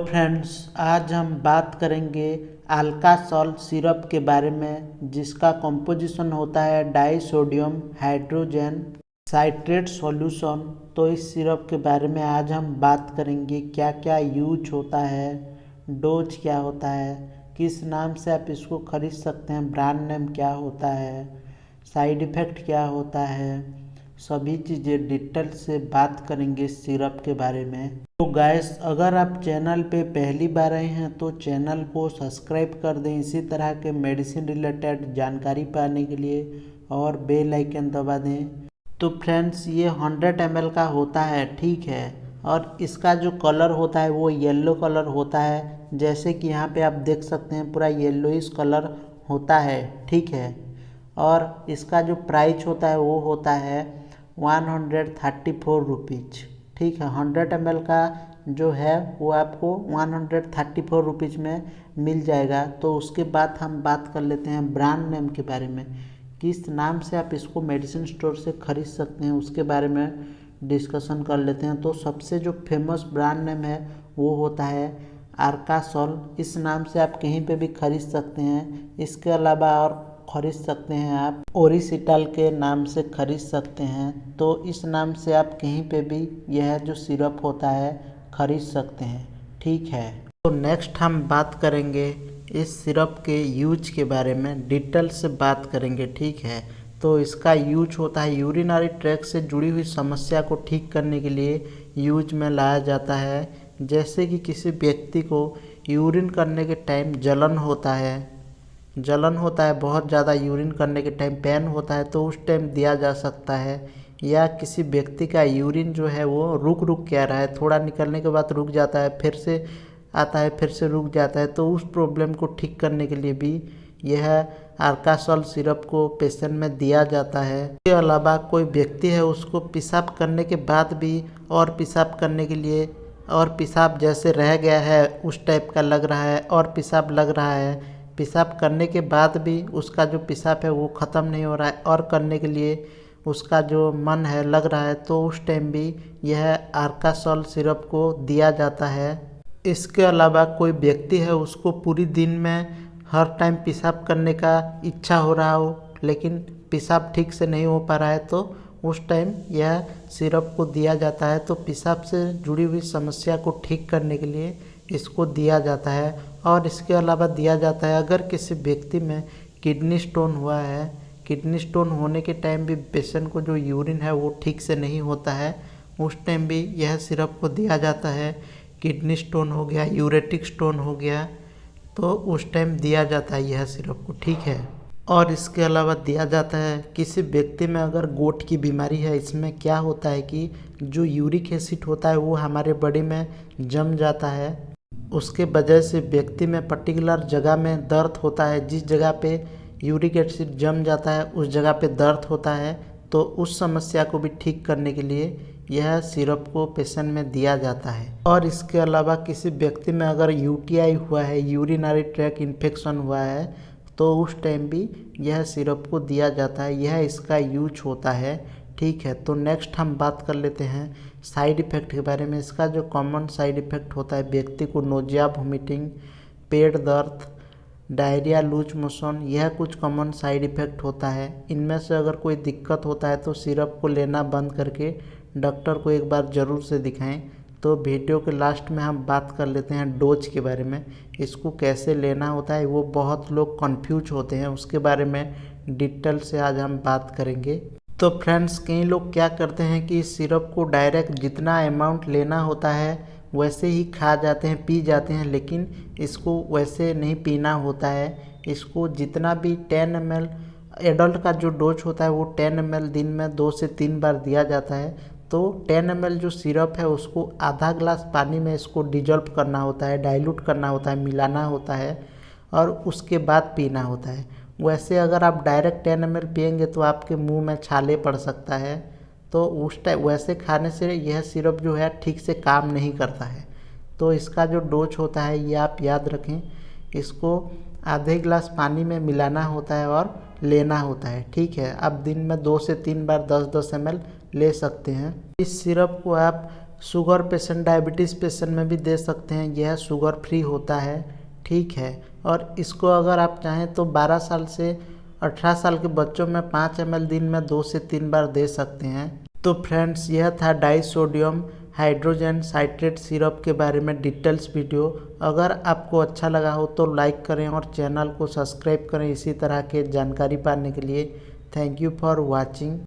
Friends, आज हम बात करेंगे अल्का सॉल्ट सिरप के बारे में, जिसका कंपोजिशन होता है डाइसोडियम हाइड्रोजन साइट्रेट सॉल्यूशन। तो इस सिरप के बारे में आज हम बात करेंगे, क्या क्या यूज होता है, डोज क्या होता है, किस नाम से आप इसको खरीद सकते हैं, ब्रांड नेम क्या होता है, साइड इफ़ेक्ट क्या होता है, सभी चीज़ें डिटेल से बात करेंगे इस सिरप के बारे में। तो गाइस, अगर आप चैनल पे पहली बार आए हैं तो चैनल को सब्सक्राइब कर दें इसी तरह के मेडिसिन रिलेटेड जानकारी पाने के लिए, और बेल आइकन दबा दें। तो फ्रेंड्स, ये 100 ml का होता है, ठीक है। और इसका जो कलर होता है वो येलो कलर होता है, जैसे कि यहाँ पे आप देख सकते हैं पूरा येलोइश कलर होता है, ठीक है। और इसका जो प्राइस होता है वो होता है 134 रुपीज़, ठीक है। 100 ml का जो है वो आपको 134 रुपीज़ में मिल जाएगा। तो उसके बाद हम बात कर लेते हैं ब्रांड नेम के बारे में, किस नाम से आप इसको मेडिसिन स्टोर से खरीद सकते हैं उसके बारे में डिस्कशन कर लेते हैं। तो सबसे जो फेमस ब्रांड नेम है वो होता है आर्कासोल। इस नाम से आप कहीं पे भी खरीद सकते हैं। इसके अलावा और खरीद सकते हैं आप ओरिसिटाल के नाम से खरीद सकते हैं। तो इस नाम से आप कहीं पे भी यह जो सिरप होता है खरीद सकते हैं, ठीक है। तो नेक्स्ट हम बात करेंगे इस सिरप के यूज के बारे में, डिटेल से बात करेंगे, ठीक है। तो इसका यूज होता है यूरिनरी ट्रैक्ट से जुड़ी हुई समस्या को ठीक करने के लिए यूज में लाया जाता है। जैसे कि किसी व्यक्ति को यूरिन करने के टाइम जलन होता है बहुत ज़्यादा, यूरिन करने के टाइम पेन होता है, तो उस टाइम दिया जा सकता है। या किसी व्यक्ति का यूरिन जो है वो रुक के आ रहा है, थोड़ा निकलने के बाद रुक जाता है, फिर से आता है, फिर से रुक जाता है, तो उस प्रॉब्लम को ठीक करने के लिए भी यह आर्कासोल सिरप को पेशेंट में दिया जाता है। इसके अलावा कोई व्यक्ति है, उसको पेशाब करने के बाद भी और पेशाब करने के लिए, और पेशाब जैसे रह गया है उस टाइप का लग रहा है, और पेशाब लग रहा है, पेशाब करने के बाद भी उसका जो पेशाब है वो ख़त्म नहीं हो रहा है, और करने के लिए उसका जो मन है लग रहा है, तो उस टाइम भी यह आर्कासोल सिरप को दिया जाता है। इसके अलावा कोई व्यक्ति है, उसको पूरी दिन में हर टाइम पेशाब करने का इच्छा हो रहा हो, लेकिन पेशाब ठीक से नहीं हो पा रहा है, तो उस टाइम यह सिरप को दिया जाता है। तो पेशाब से जुड़ी हुई समस्या को ठीक करने के लिए इसको दिया जाता है। और इसके अलावा दिया जाता है अगर किसी व्यक्ति में किडनी स्टोन हुआ है, किडनी स्टोन होने के टाइम भी पेशेंट को जो यूरिन है वो ठीक से नहीं होता है, उस टाइम भी यह सिरप को दिया जाता है। किडनी स्टोन हो गया, यूरेटिक स्टोन हो गया, तो उस टाइम दिया जाता है यह सिरप को, ठीक है। और इसके अलावा दिया जाता है किसी व्यक्ति में अगर गोट की बीमारी है। इसमें क्या होता है कि जो यूरिक एसिड होता है वो हमारे बॉडी में जम जाता है, उसके वजह से व्यक्ति में पर्टिकुलर जगह में दर्द होता है। जिस जगह पे यूरिक एसिड जम जाता है उस जगह पे दर्द होता है, तो उस समस्या को भी ठीक करने के लिए यह सिरप को पेशेंट में दिया जाता है। और इसके अलावा किसी व्यक्ति में अगर यूटीआई हुआ है, यूरिनरी ट्रैक्ट इन्फेक्शन हुआ है, तो उस टाइम भी यह सिरप को दिया जाता है। यह इसका यूज होता है, ठीक है। तो नेक्स्ट हम बात कर लेते हैं साइड इफ़ेक्ट के बारे में। इसका जो कॉमन साइड इफ़ेक्ट होता है, व्यक्ति को नोजिया, वोमिटिंग, पेट दर्द, डायरिया, लूज मोशन, यह कुछ कॉमन साइड इफ़ेक्ट होता है। इनमें से अगर कोई दिक्कत होता है तो सिरप को लेना बंद करके डॉक्टर को एक बार ज़रूर से दिखाएं। तो वीडियो के लास्ट में हम बात कर लेते हैं डोज के बारे में, इसको कैसे लेना होता है। वो बहुत लोग कंफ्यूज होते हैं, उसके बारे में डिटेल से आज हम बात करेंगे। तो फ्रेंड्स, कई लोग क्या करते हैं कि इस सिरप को डायरेक्ट जितना अमाउंट लेना होता है वैसे ही खा जाते हैं, पी जाते हैं, लेकिन इसको वैसे नहीं पीना होता है। इसको जितना भी 10 ml एडल्ट का जो डोज होता है वो 10 ml दिन में 2 से 3 बार दिया जाता है। तो 10 ml जो सिरप है उसको आधा ग्लास पानी में इसको डिजॉल्व करना होता है, डाइल्यूट करना होता है, मिलाना होता है, और उसके बाद पीना होता है। वैसे अगर आप डायरेक्ट 10 ml पिएंगे तो आपके मुंह में छाले पड़ सकता है, तो उस टाइम वैसे खाने से यह सिरप जो है ठीक से काम नहीं करता है। तो इसका जो डोज होता है ये आप याद रखें, इसको आधे गिलास पानी में मिलाना होता है और लेना होता है, ठीक है। आप दिन में 2 से 3 बार 10-10 ml ले सकते हैं। इस सिरप को आप शुगर पेशेंट, डायबिटीज़ पेशेंट में भी दे सकते हैं। यह शुगर फ्री होता है, ठीक है। और इसको अगर आप चाहें तो 12 साल से 18 साल के बच्चों में 5 ml दिन में 2 से 3 बार दे सकते हैं। तो फ्रेंड्स, यह था डाइसोडियम हाइड्रोजन साइट्रेट सिरप के बारे में डिटेल्स वीडियो। अगर आपको अच्छा लगा हो तो लाइक करें और चैनल को सब्सक्राइब करें इसी तरह के जानकारी पाने के लिए। Thank you for watching.